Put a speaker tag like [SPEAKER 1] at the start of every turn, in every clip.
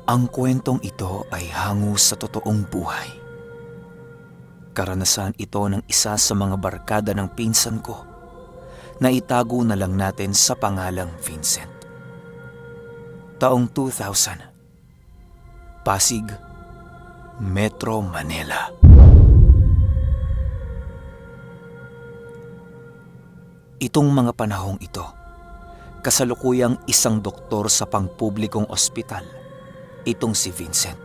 [SPEAKER 1] Ang kwentong ito ay hango sa totoong buhay. Karanasan ito ng isa sa mga barkada ng pinsan ko na itago na lang natin sa pangalang Vincent. Taong 2000, Pasig, Metro Manila. Itong mga panahong ito, kasalukuyang isang doktor sa pangpublikong ospital, itong si Vincent.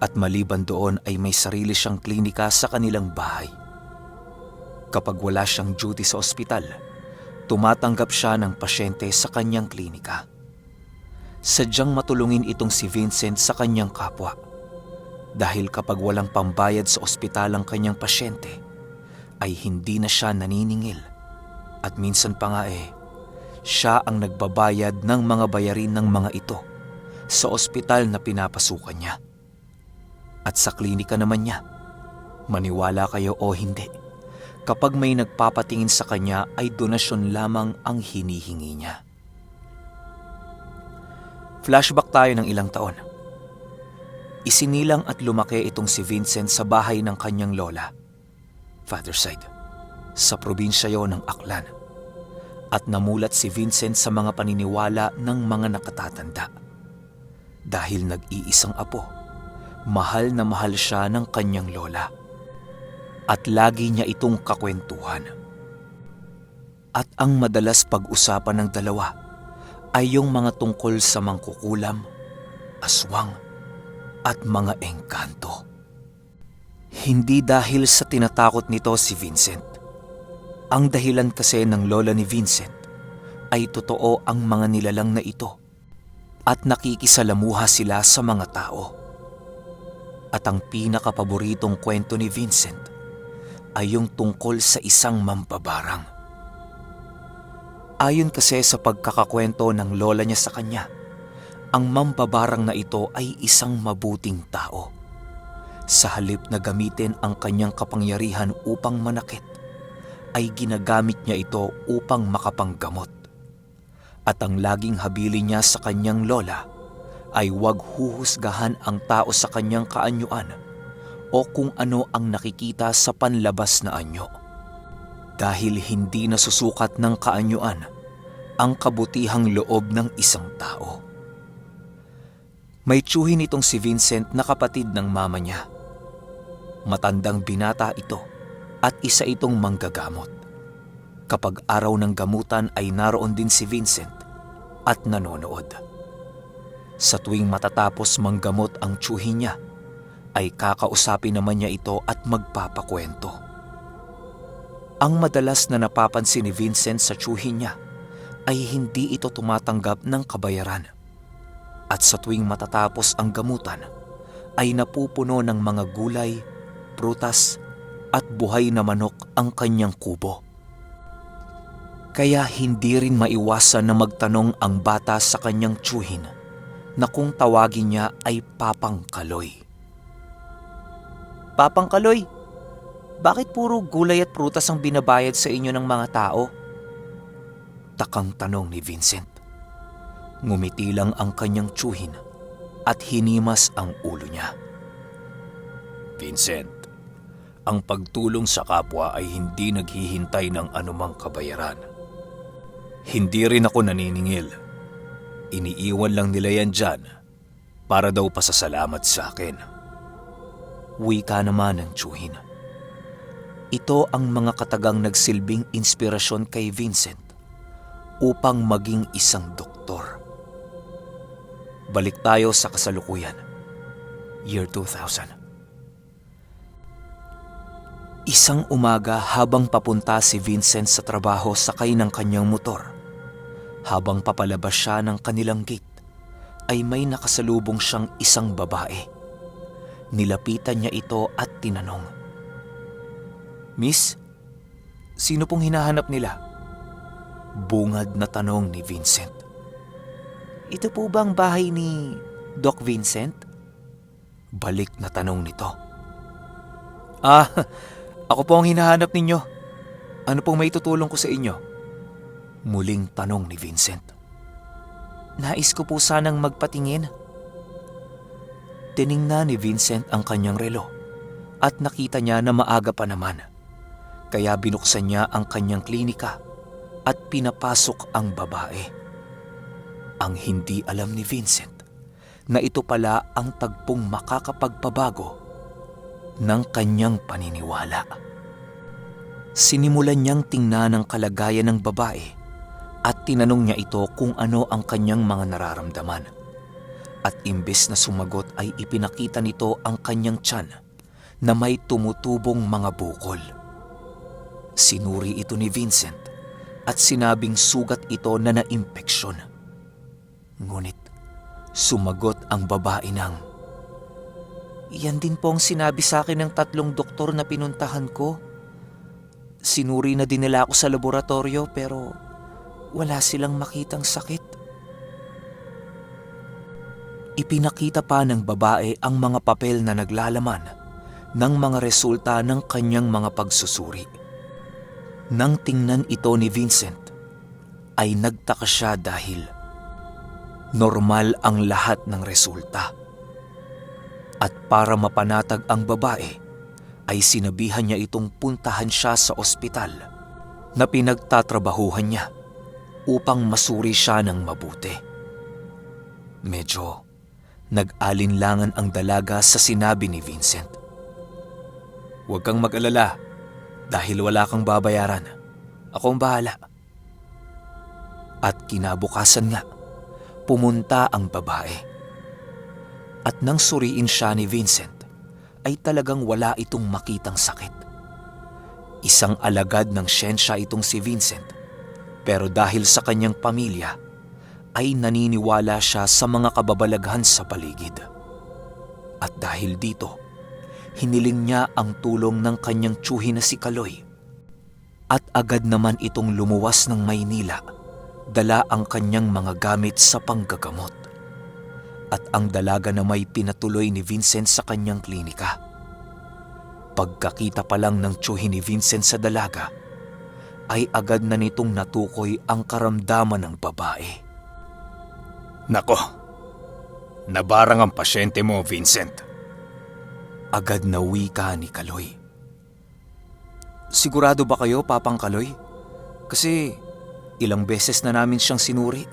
[SPEAKER 1] At maliban doon ay may sarili siyang klinika sa kanilang bahay. Kapag wala siyang duty sa ospital, tumatanggap siya ng pasyente sa kanyang klinika. Sadyang matulungin itong si Vincent sa kanyang kapwa. Dahil kapag walang pambayad sa ospital ang kanyang pasyente, ay hindi na siya naniningil. At minsan pa nga siya ang nagbabayad ng mga bayarin ng mga ito sa ospital na pinapasukan niya. At sa klinika naman niya, maniwala kayo o hindi, kapag may nagpapatingin sa kanya ay donasyon lamang ang hinihingi niya. Flashback tayo ng ilang taon. Isinilang at lumaki itong si Vincent sa bahay ng kanyang lola, father's side, sa probinsya yon ng Aklan. At namulat si Vincent sa mga paniniwala ng mga nakatatanda. Dahil nag-iisang apo, mahal na mahal siya ng kanyang lola. At lagi niya itong kakwentuhan. At ang madalas pag-usapan ng dalawa ay yung mga tungkol sa mangkukulam, aswang, at mga engkanto. Hindi dahil sa tinatakot nito si Vincent. Ang dahilan kasi ng lola ni Vincent ay totoo ang mga nilalang na ito at nakikisalamuha sila sa mga tao. At ang pinakapaboritong kwento ni Vincent ay yung tungkol sa isang mambabarang. Ayon kasi sa pagkakakwento ng lola niya sa kanya, ang mambabarang na ito ay isang mabuting tao. Sa halip na gamitin ang kanyang kapangyarihan upang manakit, ay ginagamit niya ito upang makapanggamot. At ang laging habilin niya sa kanyang lola ay huwag huhusgahan ang tao sa kanyang kaanyuan o kung ano ang nakikita sa panlabas na anyo. Dahil hindi nasusukat ng kaanyuan ang kabutihang loob ng isang tao. May tiyuhin itong si Vincent na kapatid ng mama niya. Matandang binata ito at isa itong manggagamot. Kapag araw ng gamutan ay naroon din si Vincent at nanonood. Sa tuwing matatapos manggamot ang tiyuhin niya, ay kakausapin naman niya ito at magpapakwento. Ang madalas na napapansin ni Vincent sa tiyuhin niya ay hindi ito tumatanggap ng kabayaran. At sa tuwing matatapos ang gamutan, ay napupuno ng mga gulay, prutas, at buhay na manok ang kanyang kubo. Kaya hindi rin maiwasan na magtanong ang bata sa kanyang tiyuhin na kung tawagin niya ay Papang Kaloy. Papang Kaloy, bakit puro gulay at prutas ang binabayad sa inyo ng mga tao? Takang tanong ni Vincent. Ngumiti lang ang kanyang tiyuhin at hinimas ang ulo niya. Vincent, ang pagtulong sa kapwa ay hindi naghihintay ng anumang kabayaran. Hindi rin ako naniningil. Iniiwan lang nila yan dyan para daw pasasalamat sa akin. Wika naman ng tiyuhin. Ito ang mga katagang nagsilbing inspirasyon kay Vincent upang maging isang doktor. Balik tayo sa kasalukuyan, year 2000. Isang umaga habang papunta si Vincent sa trabaho sakay ng kanyang motor, habang papalabas siya ng kanilang gate, ay may nakasalubong siyang isang babae. Nilapitan niya ito at tinanong, "Miss, sino pong hinahanap nila?" Bungad na tanong ni Vincent. "Ito po bang bahay ni Doc Vincent?" Balik na tanong nito. Ako po ang hinahanap ninyo. Ano pong maitutulong ko sa inyo?" Muling tanong ni Vincent. "Nais ko po sanang magpatingin." Tiningnan ni Vincent ang kanyang relo at nakita niya na maaga pa naman. Kaya binuksan niya ang kanyang klinika at pinapasok ang babae. Ang hindi alam ni Vincent na ito pala ang tagpong makakapagpabago ng kanyang paniniwala. Sinimulan niyang tingnan ang kalagayan ng babae at tinanong niya ito kung ano ang kanyang mga nararamdaman. At imbes na sumagot ay ipinakita nito ang kanyang tiyan na may tumutubong mga bukol. Sinuri ito ni Vincent at sinabing sugat ito na naimpeksyon. Ngunit sumagot ang babae ng, "Yan din po ang sinabi sa akin ng 3 doktor na pinuntahan ko. Sinuri na din nila ako sa laboratorio pero wala silang makitang sakit." Ipinakita pa ng babae ang mga papel na naglalaman ng mga resulta ng kanyang mga pagsusuri. Nang tingnan ito ni Vincent, ay nagtaka siya dahil normal ang lahat ng resulta. At para mapanatag ang babae, ay sinabihan niya itong puntahan siya sa ospital na pinagtatrabahuhan niya upang masuri siya ng mabuti. Medyo nag-alinlangan ang dalaga sa sinabi ni Vincent. "Huwag kang mag-alala dahil wala kang babayaran. Ako ang bahala." At kinabukasan nga, pumunta ang babae. At nang suriin siya ni Vincent, ay talagang wala itong makitang sakit. Isang alagad ng siyensya itong si Vincent, pero dahil sa kanyang pamilya, ay naniniwala siya sa mga kababalaghan sa paligid. At dahil dito, hiniling niya ang tulong ng kanyang tiyuhin na si Kaloy. At agad naman itong lumuwas ng Maynila, dala ang kanyang mga gamit sa panggagamot. At ang dalaga na may pinatuloy ni Vincent sa kanyang klinika. Pagkakita pa lang ng tiyuhin ni Vincent sa dalaga, ay agad na nitong natukoy ang karamdaman ng babae.
[SPEAKER 2] "Nako, nabarang ang pasyente mo, Vincent."
[SPEAKER 1] Agad na wika ni Kaloy. "Sigurado ba kayo, Papang Kaloy? Kasi ilang beses na namin siyang sinuri.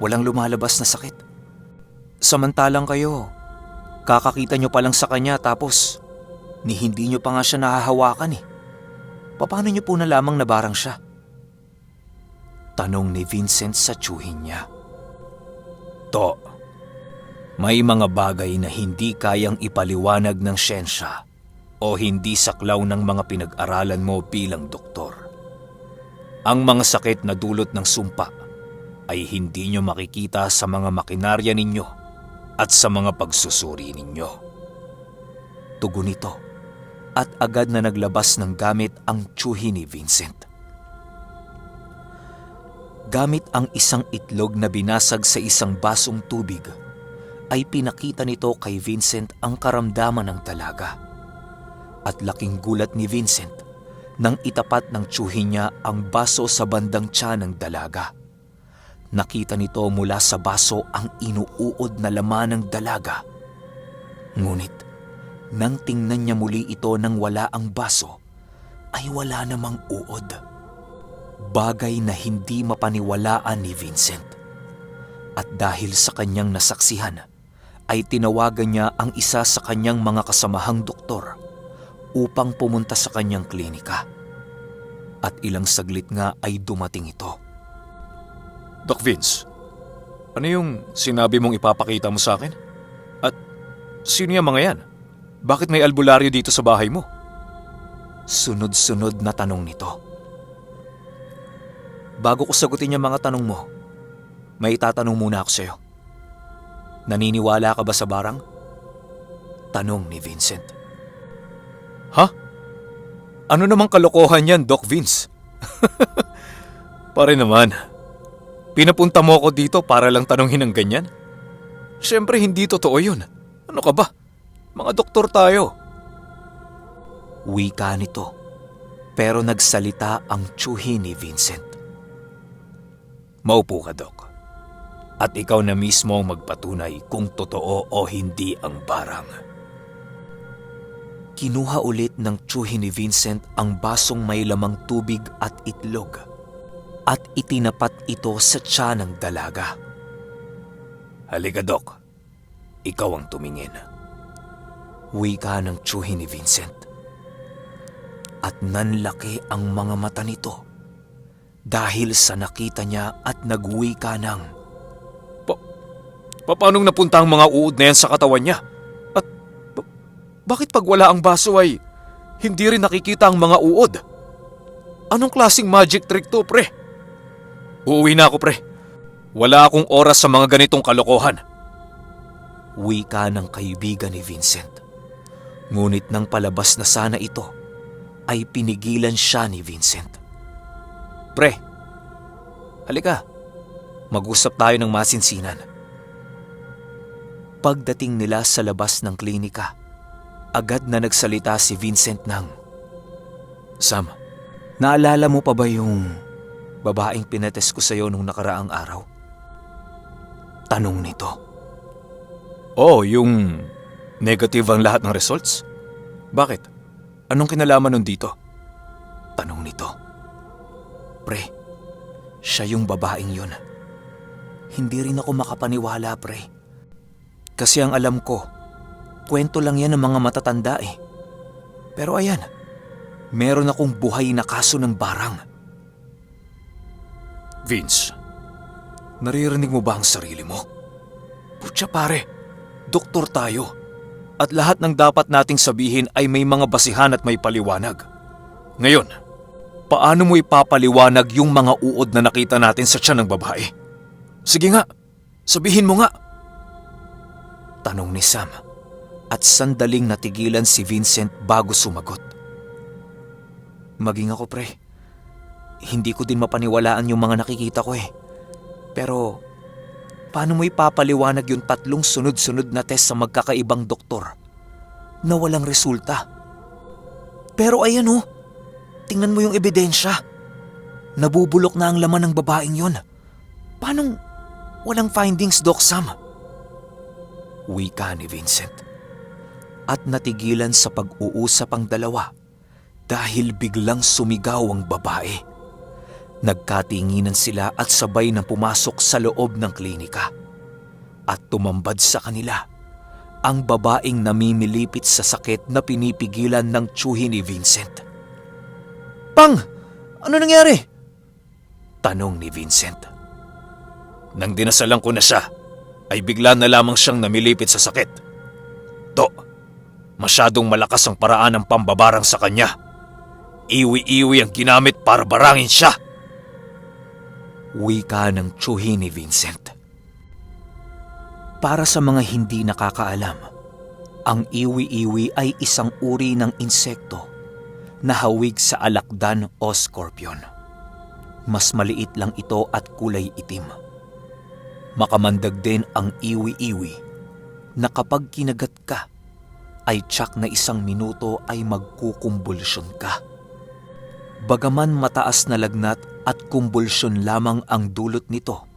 [SPEAKER 1] Walang lumalabas na sakit. Samantalang kayo, kakakita nyo pa lang sa kanya tapos ni hindi nyo pa nga siya nahahawakan eh. Paano nyo po nalamang nabarang siya?" Tanong ni Vincent sa tiyuhin niya.
[SPEAKER 2] "To, may mga bagay na hindi kayang ipaliwanag ng siyensya o hindi saklaw ng mga pinag-aralan mo bilang doktor. Ang mga sakit na dulot ng sumpa ay hindi nyo makikita sa mga makinarya ninyo at sa mga pagsusuri ninyo."
[SPEAKER 1] Tugon nito at agad na naglabas ng gamit ang tiyuhin ni Vincent. Gamit ang isang itlog na binasag sa isang basong tubig, ay pinakita nito kay Vincent ang karamdaman ng dalaga. At laking gulat ni Vincent nang itapat ng tiyuhin niya ang baso sa bandang tiyan ng dalaga. Nakita nito mula sa baso ang inuuod na laman ng dalaga. Ngunit nang tingnan niya muli ito nang wala ang baso, ay wala namang uod. Bagay na hindi mapaniwalaan ni Vincent. At dahil sa kanyang nasaksihan, ay tinawagan niya ang isa sa kanyang mga kasamahang doktor upang pumunta sa kanyang klinika. At ilang saglit nga ay dumating ito.
[SPEAKER 2] "Doc Vince, ano yung sinabi mong ipapakita mo sa akin? At sino yung mga yan? Bakit may albularyo dito sa bahay mo?"
[SPEAKER 1] Sunod-sunod na tanong nito. "Bago ko sagutin yung mga tanong mo, may itatanong muna ako sa'yo. Naniniwala ka ba sa barang?" Tanong ni Vincent.
[SPEAKER 2] "Ha? Ano namang kalokohan yan, Doc Vince?" "Pare naman, pinapunta mo ako dito para lang tanongin ng ganyan? Siyempre hindi totoo yun. Ano ka ba? Mga doktor tayo."
[SPEAKER 1] Wika nito, pero nagsalita ang tiyuhin ni Vincent.
[SPEAKER 2] "Maupo ka, Doc. At ikaw na mismo ang magpatunay kung totoo o hindi ang barang.
[SPEAKER 1] Kinuha ulit ng tiyuhin ni Vincent ang basong may lamang tubig at itlog at itinapat ito sa tiyan ng dalaga.
[SPEAKER 2] Halika, Dok. Ikaw ang tumingin.
[SPEAKER 1] Wika ng tiyuhin ni Vincent. At nanlaki ang mga mata nito dahil sa nakita niya at nagwika ng,
[SPEAKER 2] Paanong napunta ang mga uod na yan sa katawan niya? At bakit pag wala ang baso ay hindi rin nakikita ang mga uod? Anong klaseng magic trick to, pre? Uuwi na ako, pre. Wala akong oras sa mga ganitong kalokohan.
[SPEAKER 1] wika ng kaibigan ni Vincent. Ngunit nang palabas na sana ito, ay pinigilan siya ni Vincent.
[SPEAKER 2] Pre, halika. Mag-usap tayo ng masinsinan.
[SPEAKER 1] Pagdating nila sa labas ng klinika, agad na nagsalita si Vincent ng,
[SPEAKER 2] Sam,
[SPEAKER 1] naalala mo pa ba yung babaeng pinates ko sa'yo nung nakaraang araw? Tanong nito.
[SPEAKER 2] yung negative ang lahat ng results? Bakit? Anong kinalaman nun dito?
[SPEAKER 1] Tanong nito. Pre, siya yung babaeng yun. Hindi rin ako makapaniwala, pre. Kasi ang alam ko, kwento lang yan ng mga matatanda eh. Pero ayan, meron akong buhay na kaso ng barang.
[SPEAKER 2] Vince, naririnig mo ba ang sarili mo? Putya pare, doktor tayo. At lahat ng dapat nating sabihin ay may mga basihan at may paliwanag. Ngayon, paano mo ipapaliwanag yung mga uod na nakita natin sa tiyan ng babae? Sige nga, sabihin mo nga.
[SPEAKER 1] Tanong ni Sam at sandaling natigilan si Vincent bago sumagot. Maging ako, pre. Hindi ko din mapaniwalaan yung mga nakikita ko eh. Pero paano mo ipapaliwanag yung 3 sunod-sunod na test sa magkakaibang doktor na walang resulta? Pero ayan oh, tingnan mo yung ebidensya. Nabubulok na ang laman ng babaeng yon. Paanong walang findings, Doc Sam? Wika ni Vincent. At natigilan sa pag-uusap ang dalawa dahil biglang sumigaw ang babae. Nagkatinginan sila at sabay na pumasok sa loob ng klinika. At tumambad sa kanila ang babaeng namimilipit sa sakit na pinipigilan ng tiyuhin ni Vincent. Pang! Ano nangyari? Tanong ni Vincent.
[SPEAKER 2] Nang dinasalan ko na siya, ay bigla na lamang siyang namilipit sa sakit. To, masyadong malakas ang paraan ng pambabarang sa kanya. Iwi-iwi ang ginamit para barangin siya.
[SPEAKER 1] Wika ng tiyuhin ni Vincent. Para sa mga hindi nakakaalam, ang iwi-iwi ay isang uri ng insekto na hawig sa alakdan o scorpion. Mas maliit lang ito at kulay itim. Makamandag din ang iwi-iwi na kapag kinagat ka, ay tsak na 1 minuto ay magkukumbulsyon ka. Bagaman mataas na lagnat at kumbulsyon lamang ang dulot nito,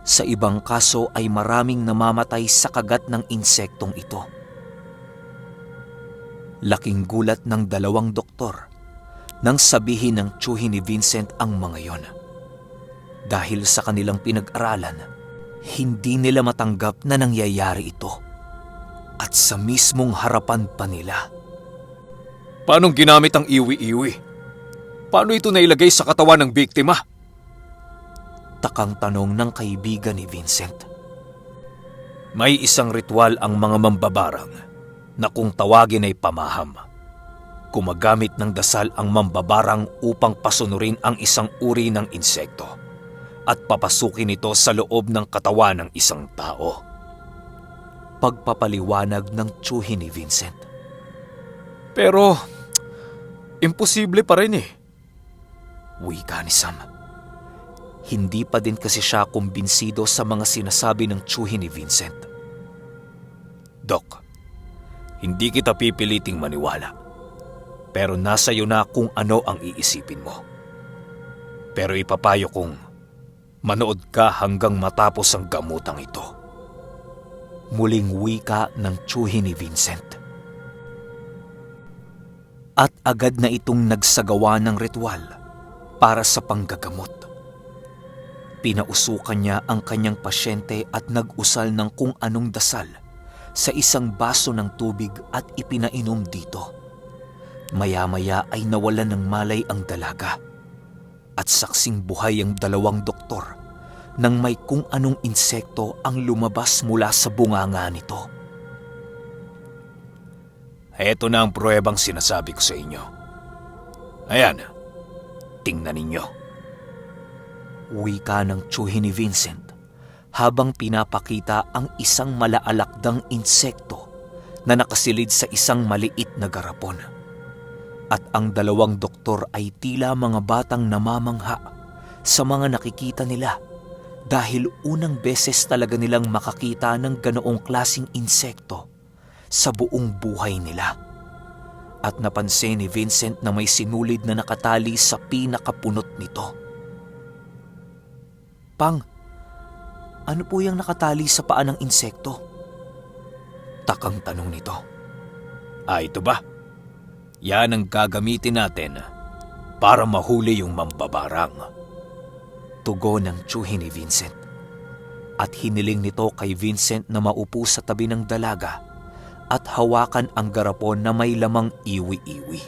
[SPEAKER 1] sa ibang kaso ay maraming namamatay sa kagat ng insektong ito. Laking gulat ng 2 doktor nang sabihin ng tiyuhin ni Vincent ang mga yon. Dahil sa kanilang pinag-aralan, hindi nila matanggap na nangyayari ito. At sa mismong harapan pa nila.
[SPEAKER 2] Paanong ginamit ang iwi-iwi? Paano ito nailagay sa katawan ng biktima?
[SPEAKER 1] Takang tanong ng kaibigan ni Vincent.
[SPEAKER 2] May isang ritual ang mga mambabarang na kung tawagin ay pamaham. Gumagamit ng dasal ang mambabarang upang pasunurin ang isang uri ng insekto at papasukin ito sa loob ng katawan ng isang tao. Pagpapaliwanag ng tiyuhin ni Vincent. Pero, imposible pa rin eh.
[SPEAKER 1] Wika ni Sam. Hindi pa din kasi siya kumbinsido sa mga sinasabi ng tiyuhin ni Vincent.
[SPEAKER 2] Doc, hindi kita pipiliting maniwala. Pero nasa iyo na kung ano ang iisipin mo. Pero ipapayo kong Manood ka hanggang matapos ang gamutang ito.
[SPEAKER 1] Muling wika ng tiyuhin ni Vincent. At agad na itong nagsagawa ng ritual para sa panggagamot. Pinausukan niya ang kanyang pasyente at nag-usal ng kung anong dasal sa isang baso ng tubig at ipinainom dito. Maya-maya ay nawalan ng malay ang dalaga at saksing buhay ang dalawang doktor nang may kung anong insekto ang lumabas mula sa bunganga nito.
[SPEAKER 2] Heto na ang pruwebang sinasabi ko sa inyo. Ayan, tingnan ninyo.
[SPEAKER 1] Wika ng tiyuhin ni Vincent habang pinapakita ang isang malaalakdang insekto na nakasilid sa isang maliit na garapon. At ang dalawang doktor ay tila mga batang namamangha sa mga nakikita nila dahil unang beses talaga nilang makakita ng ganoong klasing insekto sa buong buhay nila. At napansin ni Vincent na may sinulid na nakatali sa pinakapunot nito. Pang, ano po yung nakatali sa paa ng insekto?
[SPEAKER 2] Takang tanong nito. Ito ba? Yan ang gagamitin natin para mahuli yung mambabarang.
[SPEAKER 1] Tugon ng tiyuhin ni Vincent. At hiniling nito kay Vincent na maupo sa tabi ng dalaga at hawakan ang garapon na may lamang iwi-iwi.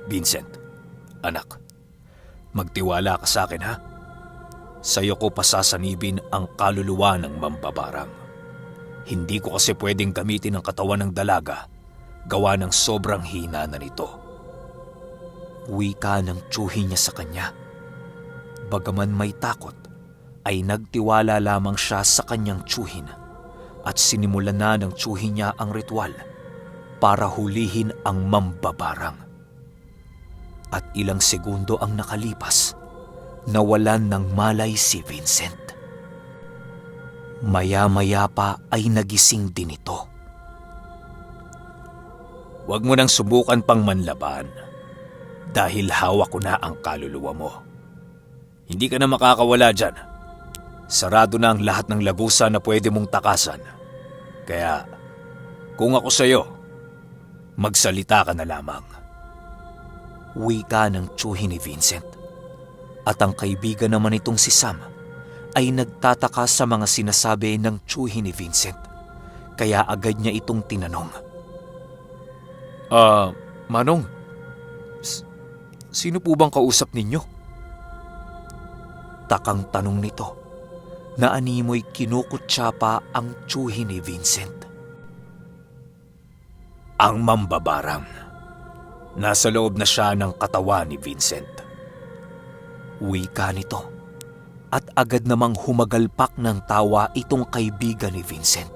[SPEAKER 2] Vincent, anak, magtiwala ka sa akin ha? Sa'yo ko pasasanibin ang kaluluwa ng mambabarang. Hindi ko kasi pwedeng gamitin ang katawan ng dalaga gawa ng sobrang hina na nito.
[SPEAKER 1] Wika ng tiyuhin niya sa kanya. Bagaman may takot, ay nagtiwala lamang siya sa kanyang tiyuhin at sinimulan na ng tiyuhin niya ang ritual para hulihin ang mambabarang. At ilang segundo ang nakalipas, nawalan ng malay si Vincent. Maya-maya pa ay nagising din ito.
[SPEAKER 2] Huwag mo nang subukan pang manlaban dahil hawak ko na ang kaluluwa mo. Hindi ka na makakawala dyan. Sarado na ang lahat ng lagusan na pwede mong takasan. Kaya, kung ako sa'yo, magsalita ka na lamang.
[SPEAKER 1] Wika ng tiyuhin ni Vincent. At ang kaibigan naman itong si Sam ay nagtataka sa mga sinasabi ng tiyuhin ni Vincent. Kaya agad niya itong tinanong.
[SPEAKER 2] Manong, sino po bang kausap ninyo?
[SPEAKER 1] Takang tanong nito na animoy kinukutsa pa ang tiyuhin ni Vincent.
[SPEAKER 2] Ang mambabarang. Nasa loob na siya ng katawan ni Vincent.
[SPEAKER 1] Wika nito at agad namang humagalpak ng tawa itong kaibigan ni Vincent.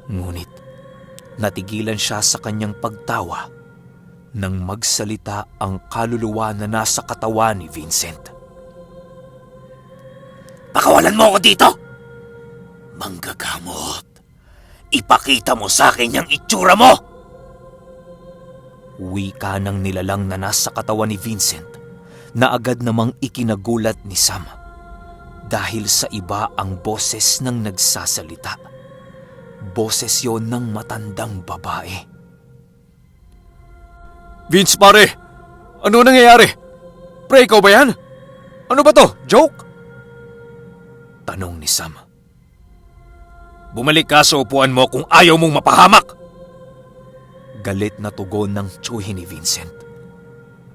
[SPEAKER 1] Ngunit natigilan siya sa kanyang pagtawa nang magsalita ang kaluluwa na nasa katawan ni Vincent.
[SPEAKER 2] Pakawalan mo ako dito! Manggagamot, ipakita mo sa akin yung itsura mo!
[SPEAKER 1] Wika ng nilalang na nasa katawan ni Vincent na agad namang ikinagulat ni Sam dahil sa iba ang boses ng nagsasalita. Boses yon ng matandang babae.
[SPEAKER 2] Vince pare, ano nangyayari? Pre, ikaw ba yan? Ano ba to? Joke?
[SPEAKER 1] Tanong ni Sam.
[SPEAKER 2] Bumalik ka sa upuan mo kung ayaw mong mapahamak!
[SPEAKER 1] Galit na tugon ng tiyuhin ni Vincent.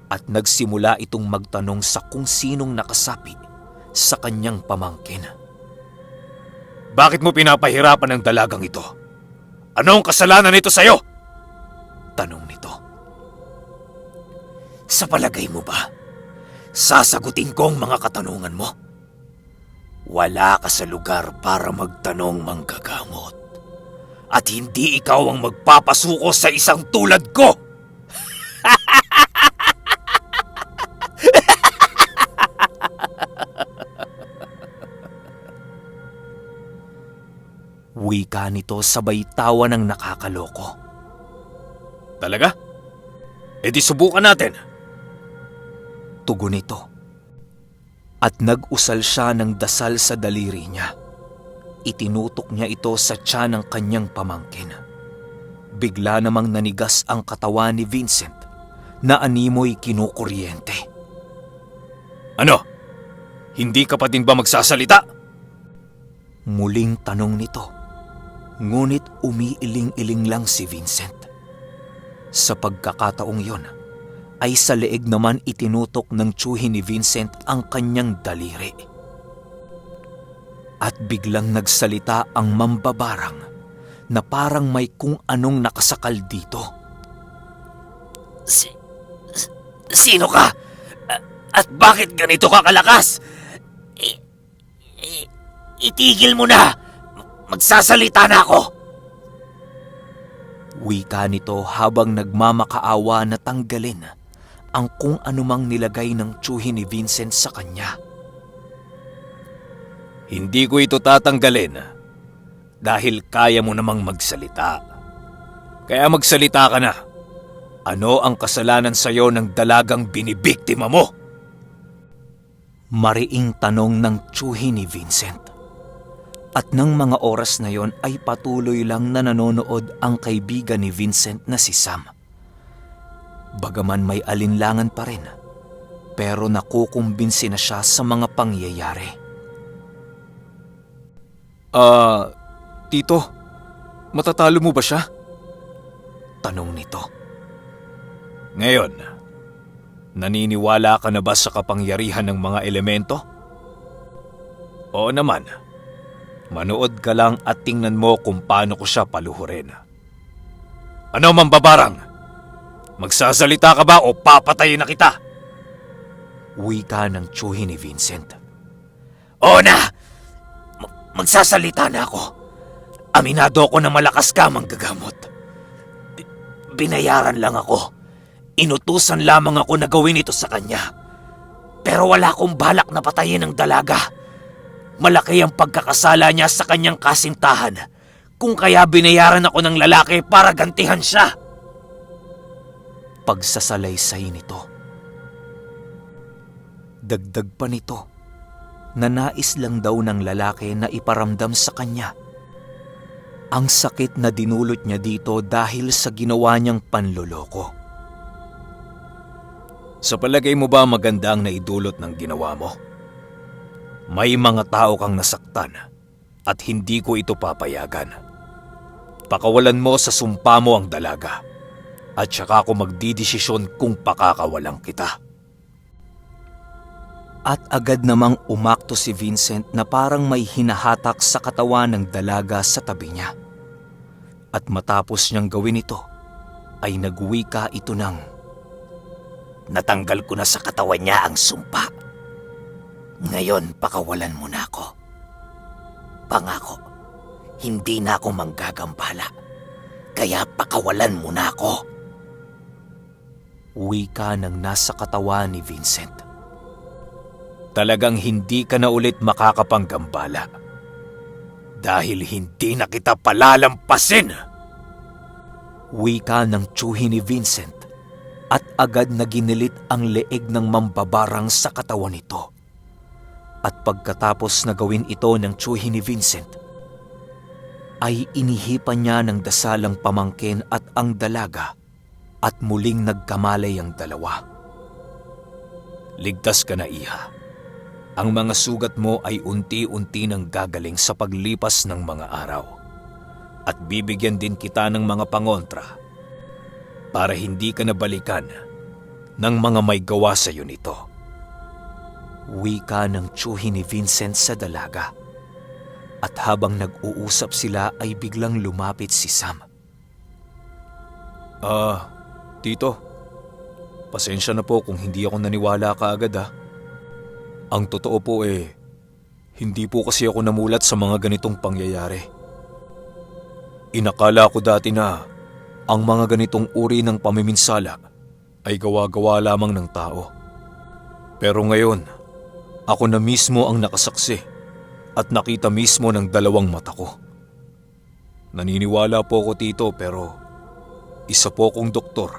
[SPEAKER 1] At nagsimula itong magtanong sa kung sinong nakasapi sa kanyang pamangkin.
[SPEAKER 2] Bakit mo pinapahirapan ang dalagang ito? Ano ang kasalanan nito sa'yo?
[SPEAKER 1] Tanong nito.
[SPEAKER 2] Sa palagay mo ba, sasagutin ko ang mga katanungan mo? Wala ka sa lugar para magtanong, manggagamot. At hindi ikaw ang magpapasuko sa isang tulad ko!
[SPEAKER 1] Wika nito sabay tawa ng nakakaloko.
[SPEAKER 2] Talaga? E di subukan natin.
[SPEAKER 1] Tugon nito. At nag-usal siya ng dasal sa daliri niya. Itinutok niya ito sa tiyan ng kanyang pamangkin. Bigla namang nanigas ang katawan ni Vincent na animoy kinukuryente.
[SPEAKER 2] Ano? Hindi ka pa din ba magsasalita?
[SPEAKER 1] Muling tanong nito, ngunit umiiling-iling lang si Vincent. Sa pagkakataong yon, ay sa leeg naman itinutok ng tiyuhin ni Vincent ang kanyang daliri. At biglang nagsalita ang mambabarang na parang may kung anong nakasakal dito.
[SPEAKER 2] Sino ka? At bakit ganito ka kalakas? Itigil mo na! Magsasalita na ako!
[SPEAKER 1] Wika nito habang nagmamakaawa na tanggalin ang kung anumang nilagay ng tiyuhin ni Vincent sa kanya.
[SPEAKER 2] Hindi ko ito tatanggalin dahil kaya mo namang magsalita. Kaya magsalita ka na. Ano ang kasalanan sa'yo ng dalagang binibiktima mo?
[SPEAKER 1] Mariing tanong ng tiyuhin ni Vincent. At nang mga oras na yon ay patuloy lang na nanonood ang kaibigan ni Vincent na si Sam. Bagaman may alinlangan pa rin, pero nakukumbinsi na siya sa mga pangyayari.
[SPEAKER 2] Tito, matatalo mo ba siya?
[SPEAKER 1] Tanong nito.
[SPEAKER 2] Ngayon, naniniwala ka na ba sa kapangyarihan ng mga elemento? Oo naman. Manood ka lang at tingnan mo kung paano ko siya paluhurin. Ano, mambabarang? Magsasalita ka ba o papatayin na kita?
[SPEAKER 1] Wika ng tiyuhin ni Vincent.
[SPEAKER 2] Oo na! Magsasalita na ako. Aminado ako na malakas ka, manggagamot. Binayaran lang ako. Inutusan lamang ako na gawin ito sa kanya. Pero wala akong balak na patayin ang dalaga. Malaki ang pagkakasala niya sa kanyang kasintahan, kung kaya binayaran ako ng lalaki para gantihan siya.
[SPEAKER 1] Pagsasalaysay nito. Dagdag pa nito na nais lang daw ng lalaki na iparamdam sa kanya ang sakit na dinulot niya dito dahil sa ginawa niyang panloloko.
[SPEAKER 2] Sa palagay mo ba maganda ang naidulot ng ginawa mo? May mga tao kang nasaktan at hindi ko ito papayagan. Pakawalan mo sa sumpa mo ang dalaga at saka ako magdidesisyon kung pakakawalan kita.
[SPEAKER 1] At agad namang umakto si Vincent na parang may hinahatak sa katawan ng dalaga sa tabi niya. At matapos niyang gawin ito, ay nagwika ito ng,
[SPEAKER 2] Natanggal ko na sa katawan niya ang sumpa. Ngayon, pakawalan mo na ako. Pangako, hindi na ako manggagambala. Kaya pakawalan mo na ako.
[SPEAKER 1] Wika ng nasa katawan ni Vincent.
[SPEAKER 2] Talagang hindi ka na ulit makakapanggambala. Dahil hindi na kita palalampasin.
[SPEAKER 1] Wika ng tiyuhin ni Vincent at agad na ginilit ang leeg ng mambabarang sa katawan nito. At pagkatapos na gawin ito ng tiyuhin ni Vincent, ay inihipan niya ng dasalang pamangkin at ang dalaga at muling nagkamalay ang dalawa.
[SPEAKER 2] Ligtas ka na, iha. Ang mga sugat mo ay unti-unti nang gagaling sa paglipas ng mga araw. At bibigyan din kita ng mga pangontra para hindi ka nabalikan ng mga may gawa sa iyo nito.
[SPEAKER 1] Wika ng tiyuhin ni Vincent sa dalaga. At habang nag-uusap sila ay biglang lumapit si Sam.
[SPEAKER 2] Tito, pasensya na po kung hindi ako naniwala kaagad ha. Ang totoo po hindi po kasi ako namulat sa mga ganitong pangyayari. Inakala ko dati na ang mga ganitong uri ng pamiminsala ay gawa-gawa lamang ng tao. Pero ngayon, ako na mismo ang nakasaksi at nakita mismo ng dalawang mata ko. Naniniwala po ako, Tito, pero isa po akong doktor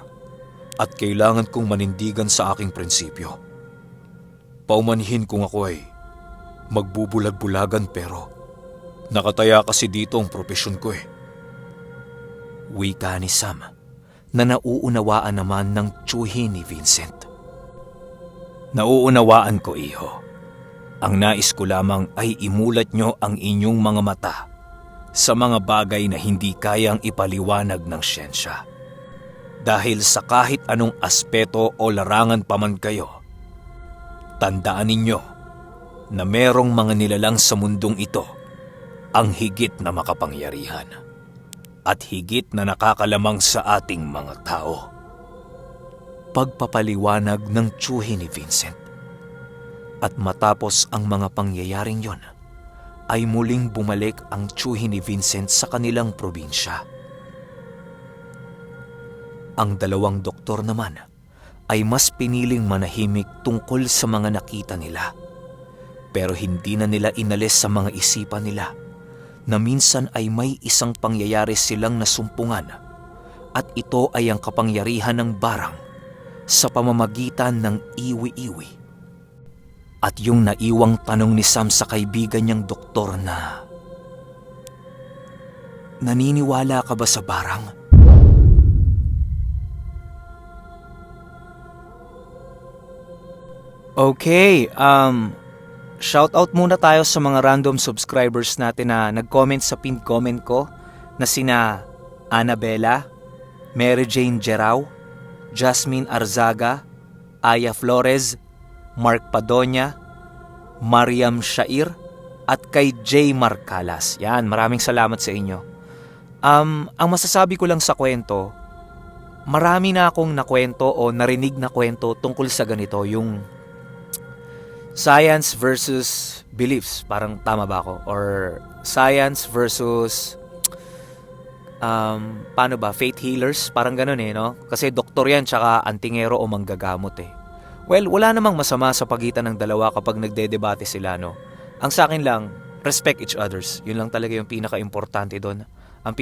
[SPEAKER 2] at kailangan kong manindigan sa aking prinsipyo. Paumanhin kung ako ay magbubulag-bulagan pero nakataya kasi dito ang propesyon ko eh.
[SPEAKER 1] Wika ni Sam na nauunawaan naman ng tsuhin ni Vincent.
[SPEAKER 2] Nauunawaan ko, iho. Ang nais ko lamang ay imulat nyo ang inyong mga mata sa mga bagay na hindi kayang ipaliwanag ng siyensya. Dahil sa kahit anong aspeto o larangan pa man kayo, tandaan ninyo na merong mga nilalang sa mundong ito ang higit na makapangyarihan at higit na nakakalamang sa ating mga tao.
[SPEAKER 1] Pagpapaliwanag ng tsuhin ni Vincent. At matapos ang mga pangyayaring yon, ay muling bumalik ang tsuhin ni Vincent sa kanilang probinsya. Ang dalawang doktor naman ay mas piniling manahimik tungkol sa mga nakita nila. Pero hindi na nila inalis sa mga isipan nila na minsan ay may isang pangyayari silang nasumpungan at ito ay ang kapangyarihan ng barang sa pamamagitan ng iwi-iwi. At yung naiwang tanong ni Sam sa kaibigan niyang doktor na, naniniwala ka ba sa barang? Okay, shoutout muna tayo sa mga random subscribers natin na nag-comment sa pinned comment ko na sina Annabella, Mary Jane Gerao, Jasmine Arzaga, Aya Flores, Mark Padonya, Mariam Shair, at kay J. Marcalas. Yan, maraming salamat sa inyo. Ang masasabi ko lang sa kwento, marami na akong nakwento o narinig na kwento tungkol sa ganito, yung science versus beliefs. Parang tama ba ako? Or science versus paano ba? Faith healers? Parang ganun eh, no? Kasi doktor yan tsaka antingero o manggagamot eh. Well, wala namang masama sa pagitan ng dalawa kapag nagdedebate sila, no? Ang sa akin lang, respect each others. Yun lang talaga yung pinaka-importante doon. Ang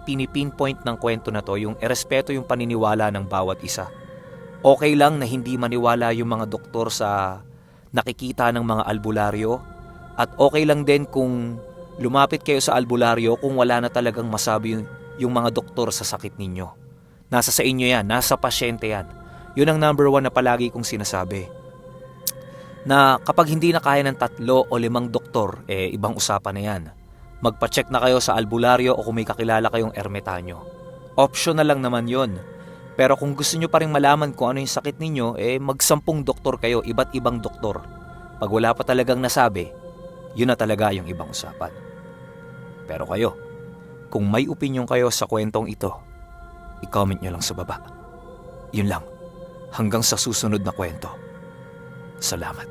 [SPEAKER 1] pinipinpoint ng kwento na to, yung erespeto yung paniniwala ng bawat isa. Okay lang na hindi maniwala yung mga doktor sa nakikita ng mga albularyo. At okay lang din kung lumapit kayo sa albularyo kung wala na talagang masabi yung mga doktor sa sakit ninyo. Nasa sa inyo yan, nasa pasyente yan. Yun ang number 1 na palagi kong sinasabi. Na kapag hindi na kaya ng 3 o 5 doktor, ibang usapan na yan. Magpa-check na kayo sa albularyo o kung may kakilala kayong ermitanyo. Option na lang naman yun. Pero kung gusto nyo pa rin malaman kung ano yung sakit ninyo, mag-10 doktor kayo, iba't ibang doktor. Pag wala pa talagang nasabi, yun na talaga yung ibang usapan. Pero kayo, kung may opinion kayo sa kwentong ito, i-comment nyo lang sa baba. Yun lang. Hanggang sa susunod na kwento. Salamat.